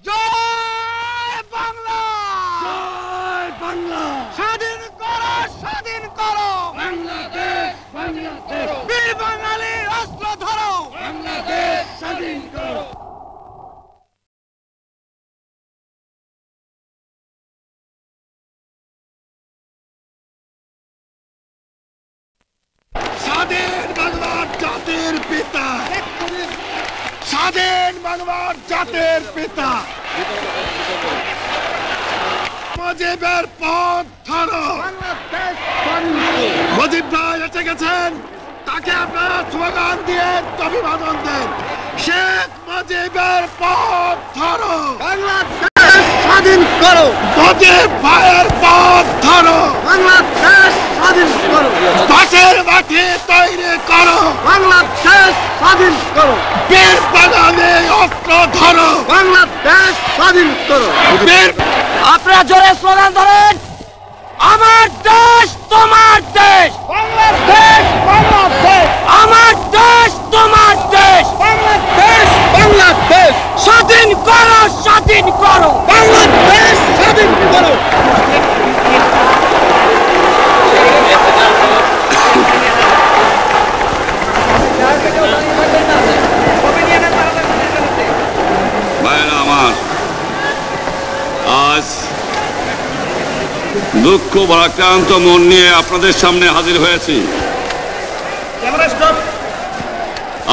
জয় বাংলা, জয় বাংলা। স্বাধীন করো, স্বাধীন করো বাংলাদেশ, বাংলাদেশ। বীর বাঙালি অস্ত্র ধরো, বাংলাদেশ স্বাধীন করো। স্বাধীন বাংলার জাতির পিতা, স্বাধীন বাংলার জাতির পিতা মুজিবের পথ ধরো। মুজিব ভাই এসে গেছেন, তাকে আপনারা স্লোগান দিয়ে অভিবাদন দেন। শেখ মুজিবের পথ ধরো, বাংলাদেশ স্বাধীন করো, মুজিব ভাইয়ের পথ ধরো, বাংলাদেশ স্বাধীন করো, বাঁশের মাটি তৈরি করো, বাংলাদেশ স্বাধীন করো, বীর বাঙালি অস্ত্র ধরো, বাংলাদেশ স্বাধীন করো। বীর আপনারা জোরে স্লোগান ধরেন, আমার দেশ তোমার দেশ, বাংলাদেশ বাংলাদেশ, আমার দেশ তোমার দেশ, বাংলাদেশ বাংলাদেশ, স্বাধীন করো, স্বাধীন করো, বাংলাদেশ স্বাধীন করো। ভাইরা আমার, আজ দুঃখ ভারাক্রান্ত মন নিয়ে আপনাদের সামনে হাজির হয়েছি।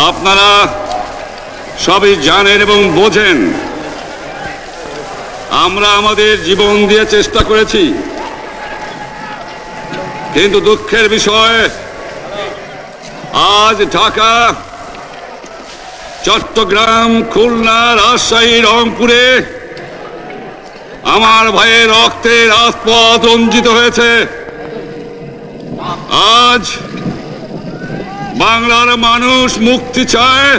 আপনারা সবই জানেন এবং বোঝেন, আমরা আমাদের জীবন দিয়ে চেষ্টা করেছি, কিন্তু দুঃখের বিষয় আজ ঢাকা, চট্টগ্রাম, খুলনা, রাজশাহী, রংপুরে আমার ভাইয়ের রক্তে রাজপথ রঞ্জিত হয়েছে। আজ বাংলার মানুষ মুক্তি চায়,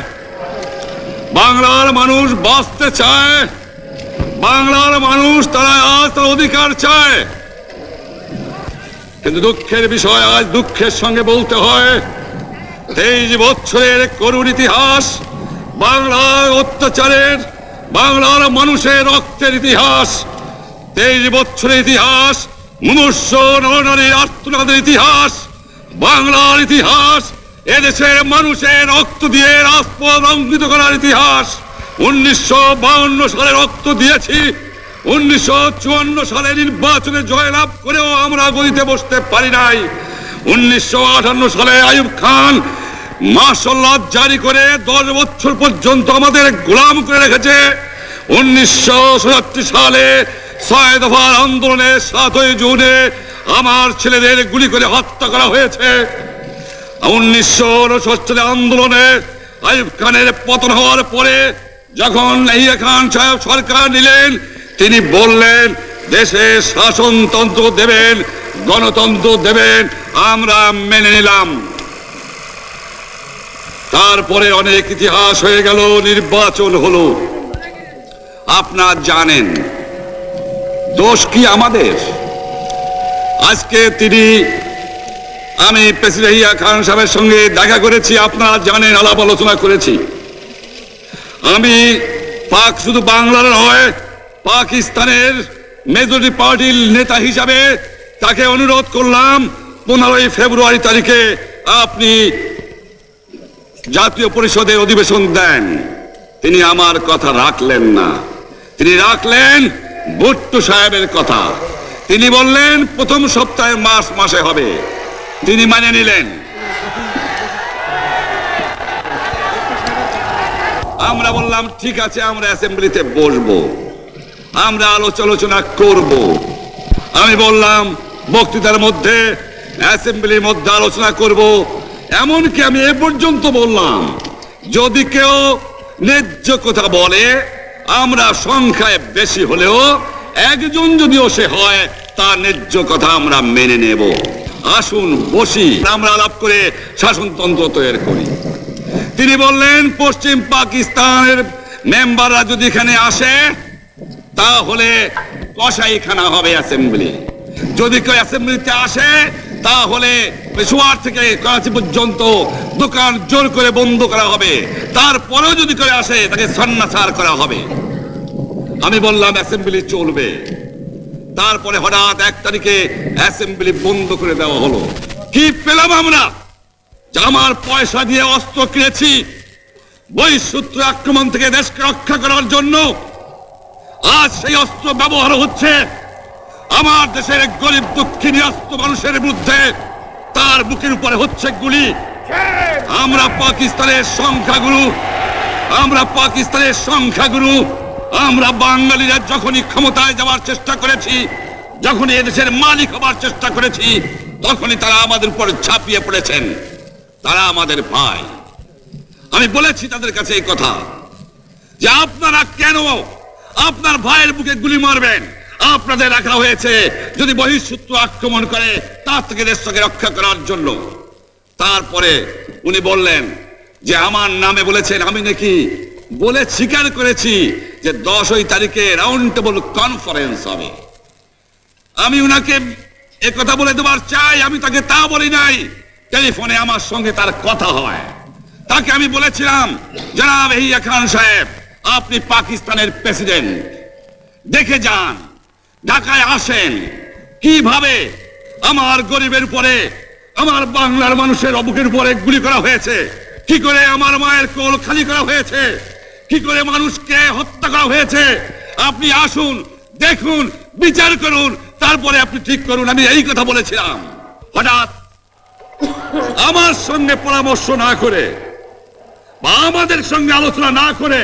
বাংলার মানুষ বাঁচতে চায়, বাংলার মানুষ তারা আজ তার অধিকার চায়। কিন্তু দুঃখের বিষয়, আজ দুঃখের সঙ্গে বলতে হয়, 23 বছরের করুণ ইতিহাস, বাংলার অত্যাচারের, বাংলার মানুষের রক্তের ইতিহাস, 23 বছরের ইতিহাস, মুমূর্ষ নরনারীর আর্তনাদের ইতিহাস, বাংলার ইতিহাস, এদেশের মানুষের রক্ত দিয়ে রাজপথ রঞ্জিত করার ইতিহাস। 1952 সালে রক্ত দিয়েছি, 1954 সালে নির্বাচনে জয়লাভ করেও আমরা গদিতে বসতে পারি নাই। 1958 সালে আইয়ুব খান মার্শাল ল জারি করে 10 বছর পর্যন্ত আমাদের গোলাম করে রেখেছে। 1967 সালে 6 দফার আন্দোলনে 7ই জুনে আমার ছেলেদের গুলি করে হত্যা করা হয়েছে। 1969 সালে আন্দোলনে আইয়ুব খানের পতন হওয়ার পরে যখন ইয়াহিয়া খান সাহেব সরকার নিলেন, তিনি বললেন দেশে শাসনতন্ত্র দেবেন, গণতন্ত্র দেবেন, আমরা মেনে নিলাম। তারপরে অনেক ইতিহাস হয়ে গেল, নির্বাচন হলো। আপনারা জানেন দোষ কি আমাদের? আজকে আমি প্রেসিডেন্ট ইয়াহিয়া খান সাহেবের সঙ্গে দেখা করেছি, আপনারা জানেন, আলাপ আলোচনা করেছি। আমি শুধু বাংলার নয়, পাকিস্তানের মেজরিটি পার্টির নেতা হিসাবে তাকে অনুরোধ করলাম 15 ফেব্রুয়ারি তারিখে আপনি জাতীয় পরিষদের অধিবেশন দেন। তিনি আমার কথা রাখলেন না, তিনি রাখলেন ভুট্টো সাহেবের কথা। তিনি বললেন প্রথম সপ্তাহে মাসে হবে, তিনি মানে নিলেন। আমরা বললাম ঠিক আছে, আমরা অ্যাসেম্বলিতে বসবো, আমরা আলোচনা করব। আমি বললাম বক্তৃতার মধ্যে, অ্যাসেম্বলির মধ্যে আলোচনা করব। এমনকি আমি এ পর্যন্ত বললাম, যদি কেউ ন্যায্য কথা বলে, আমরা সংখ্যায় বেশি হলেও একজন যদিও সে হয়, তার ন্যায্য কথা আমরা মেনে নেব। আসুন বসি, আমরা আলাপ করে শাসনতন্ত্র তৈরি করি। তিনি বললেন পশ্চিম পাকিস্তানের মেম্বাররা যদি এখানে আসে, তাহলে কসাইখানা হবে অ্যাসেম্বলি। যদি কেউ অ্যাসেম্বলিতে আসে, তাহলে পেশোয়ার থেকে করাচি পর্যন্ত দোকান জোর করে বন্ধ করা হবে। তারপরেও যদি কেউ আসে, তাকে সন্ন্যাসার করা হবে। আমি বললাম অ্যাসেম্বলি চলবে। তারপরে হঠাৎ 1 তারিখে অ্যাসেম্বলি বন্ধ করে দেওয়া হলো। কি পেলাম আমরা? আমার পয়সা দিয়ে অস্ত্র কিনেছি বহিঃশত্রু আক্রমণ থেকে দেশকে রক্ষা করার জন্য। আজ সেই অস্ত্র ব্যবহার হচ্ছে আমার দেশের গরিব দুঃখী নিরস্ত্র মানুষের বিরুদ্ধে। তার বুকের উপরে হচ্ছে গুলি। আমরা পাকিস্তানের সংখ্যাগুরু, আমরা বাঙালিরা যখনই ক্ষমতায় যাওয়ার চেষ্টা করেছি, যখনই এদেশের মালিক হবার চেষ্টা করেছি, তখনই তারা আমাদের উপর ঝাঁপিয়ে পড়েছেন। তারা আমাদের ভাই। আমি বলেছি তাদের কাছে এই কথা যে আপনারা কেন আপনার ভাইয়ের বুকে গুলি মারবেন? আপনাদের রাখা হয়েছে যদি বহিঃশত্রু আক্রমণ করে তার থেকে দেশকে রক্ষা করার জন্য। তারপরে উনি বললেন যে আমার নামে বলেছেন, আমি নাকি বলে স্বীকার করেছি যে 10 তারিখে রাউন্ড টেবল কনফারেন্স হবে। আমি উনাকে একথা বলে দেবার চাই, আমি তাকে তা বলি নাই। টেলিফোনে আমার সঙ্গে তার কথা হয়। তাকে আমি বলেছিলাম, জনাব ইয়াহিয়া খান সাহেব, আপনি পাকিস্তানের প্রেসিডেন্ট, দেখে যান, ঢাকায় আসেন কিভাবে আমার গরিবের উপরে, আমার বাংলার মানুষের বুকের উপরে গুলি করা হয়েছে, কি করে আমার মায়ের কোল খালি করা হয়েছে, কি করে মানুষকে হত্যা করা হয়েছে। আপনি আসুন, দেখুন, বিচার করুন, তারপরে আপনি ঠিক করুন। আমি এই কথা বলেছিলাম। হঠাৎ আমার সঙ্গে পরামর্শ না করে বা আমাদের সঙ্গে আলোচনা না করে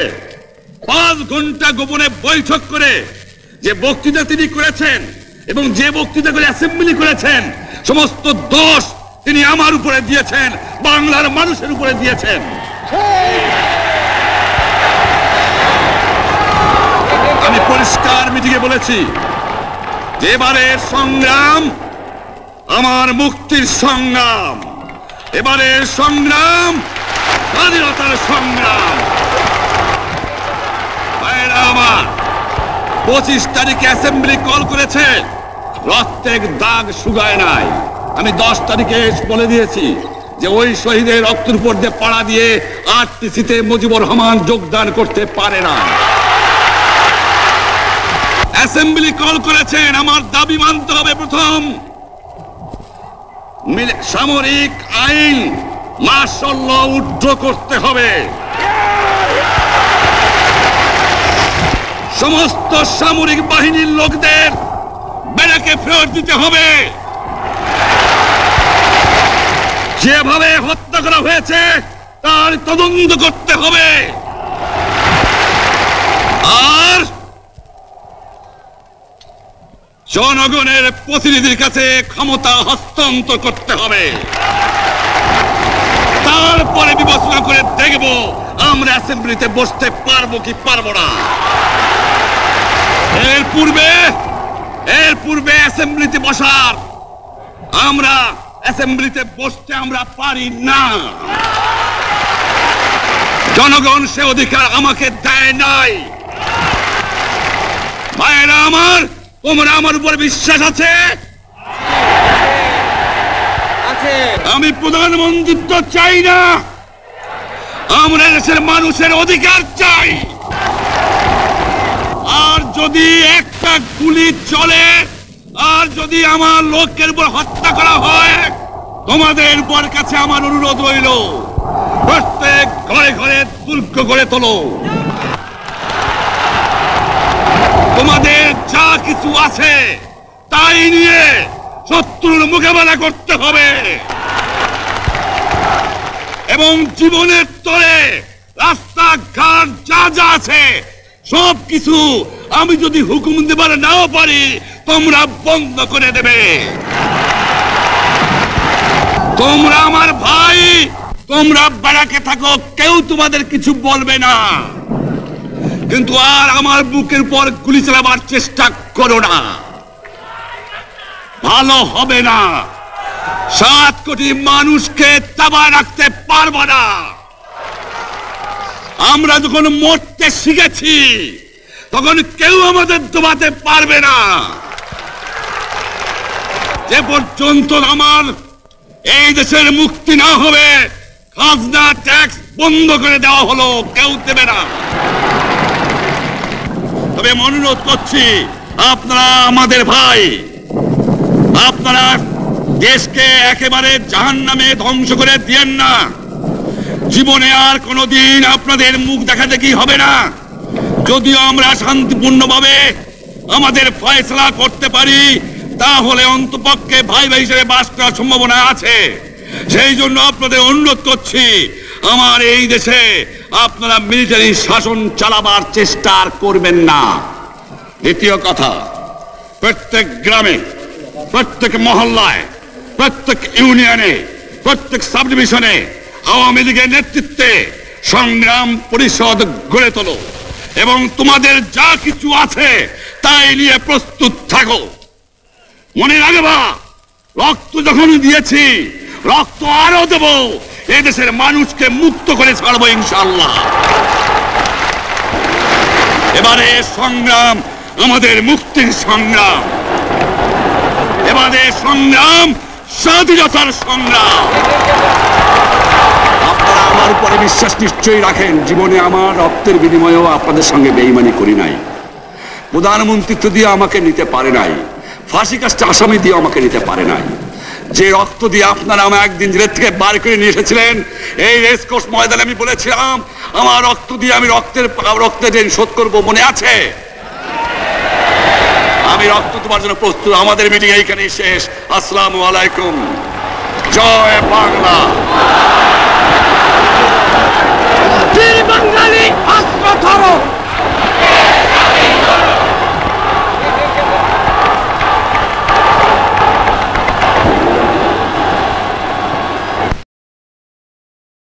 5 ঘন্টা গোপনে বৈঠক করে যে বক্তৃতা তিনি করেছেন এবং যে বক্তৃতা করে অ্যাসেম্বলি করেছেন, সমস্ত দোষ তিনি আমার উপরে দিয়েছেন, বাংলার মানুষের উপরে দিয়েছেন। আমি পরিষ্কার মিটিংয়ে বলেছি যে এবারের সংগ্রাম আমার মুক্তির সংগ্রাম, এবারের সংগ্রাম স্বাধীনতার সংগ্রাম। আমার 25 তারিখে অ্যাসেম্বলি কল করেছে, রক্তের দাগ শুকায় নাই। আমি 10 তারিখে বলে দিয়েছি যে ওই শহীদের রক্তের উপর দিয়ে পাড়া দিয়ে আরটিসিতে মুজিবুর রহমান যোগদান করতে পারে না। অ্যাসেম্বলি কল করেছেন, আমার দাবি মানতে হবে। প্রথম, সামরিক আইন মার্শাল ল উড্র করতে হবে। সমস্ত সামরিক বাহিনীর লোকদের ব্যারাকে ফেরত দিতে হবে। যেভাবে হত্যা করা হয়েছে তার তদন্ত করতে হবে। আর জনগণের প্রতিনিধির কাছে ক্ষমতা হস্তান্তর করতে হবে। তারপরে বিবেচনা করে দেখব আমরা অ্যাসেম্বলিতে বসতে পারবো কি পারবো না। এর পূর্বে অ্যাসেম্বলিতে বসার, আমরা অ্যাসেম্বলিতে বসতে আমরা পারি না। জনগণ সে অধিকার আমাকে দেয় নাই। ভাইয়েরা আমার, তোমরা আমার উপর বিশ্বাস আছে? আমি প্রধানমন্ত্রিত্ব চাই না, আমরা দেশের মানুষের অধিকার চাই। আর যদি একটা গুলি চলে, আর যদি আমার লোকের উপর হত্যা করা হয়, তোমাদের উপর কাছে আমার অনুরোধ রইল, প্রত্যেক ঘরে ঘরে দুর্গ গড়ে তোলো। তোমাদের যা কিছু আছে তাই নিয়ে শত্রুর মোকাবেলা করতে হবে এবং জীবনের তরে রাস্তাঘাট যা যা আছে সব কিছু আমি যদি হুকুম দেবার নাও পারি, তোমরা বন্ধ করে দেবে। তোমরা আমার ভাই, তোমরা ব্যারাকে থাকো, কেউ তোমাদের কিছু বলবে না, কিন্তু আর আমার বুকের উপর গুলি চালাবার চেষ্টা করো না, ভালো হবে না। 7 কোটি মানুষকে চাপায় রাখতে পারবো না। আমরা যখন মরতে শিখেছি তখন কেউ আমাদের দবাতে পারবে না। যে পর্যন্ত আমার এই দেশের মুক্তি না হবে, খাজনা ট্যাক্স বন্ধ করে দেওয়া হলো, কেউ দেবে না। তবে আমি অনুরোধ করছি, আপনারা আমাদের ভাই, আপনারা দেশকে একেবারে জাহান্নামে ধ্বংস করে দিয়েন না। জীবনে আর কোনোদিন আপনাদের মুখ দেখা দেখি হবে না। যদিও আমরা শান্তিপূর্ণভাবে আমাদের ফয়সলা করতে পারি, তাহলে অন্তপক্ষে ভাই ভাই হিসেবে বাস করার সম্ভাবনা আছে। সেই জন্য আপনাদের অনুরোধ করছি, আমার এই দেশে আপনারা মিলিটারি শাসন চালাবার চেষ্টা করবেন না। দ্বিতীয় কথা, প্রত্যেক গ্রামে, প্রত্যেক মহল্লায়, প্রত্যেক ইউনিয়নে, প্রত্যেক সাব ডিভিশনে আওয়ামী লীগের নেতৃত্বে সংগ্রাম পরিষদ গড়ে তোলো এবং তোমাদের যা কিছু আছে তাই নিয়ে প্রস্তুত থাকো। মনে রাখবা, রক্ত যখন দিয়েছি, রক্ত আরো দেব। এদেশের মানুষকে মুক্ত করে ছাড়বো ইনশাআল্লাহ। এবারে সংগ্রাম আমাদের মুক্তির সংগ্রাম, এবারে সংগ্রাম স্বাধীনতার সংগ্রাম। আপনারা আমার উপরে বিশ্বাস নিশ্চয়ই রাখেন। জীবনে আমার রক্তের বিনিময়েও আপনাদের সঙ্গে বেঈমানি করি নাই। প্রধানমন্ত্রিত্ব দিয়ে আমাকে নিতে পারে নাই, ফাঁসি কাস্টে আসামি দিয়ে আমাকে নিতে পারে নাই। যে রক্ত দিয়ে আপনারা আমাকে একদিন জেলের থেকে বার করে নিয়ে এসেছিলেন, এই রেসকোর্স ময়দানে আমি বলেছিলাম আমার রক্ত দিয়ে আমি রক্তের ঋণ শোধ করবো, মনে আছে? আমি রক্ত তোমার জন্য প্রস্তুত। আমাদের মিটিং এইখানেই শেষ। আসসালামু আলাইকুম। জয় বাংলা।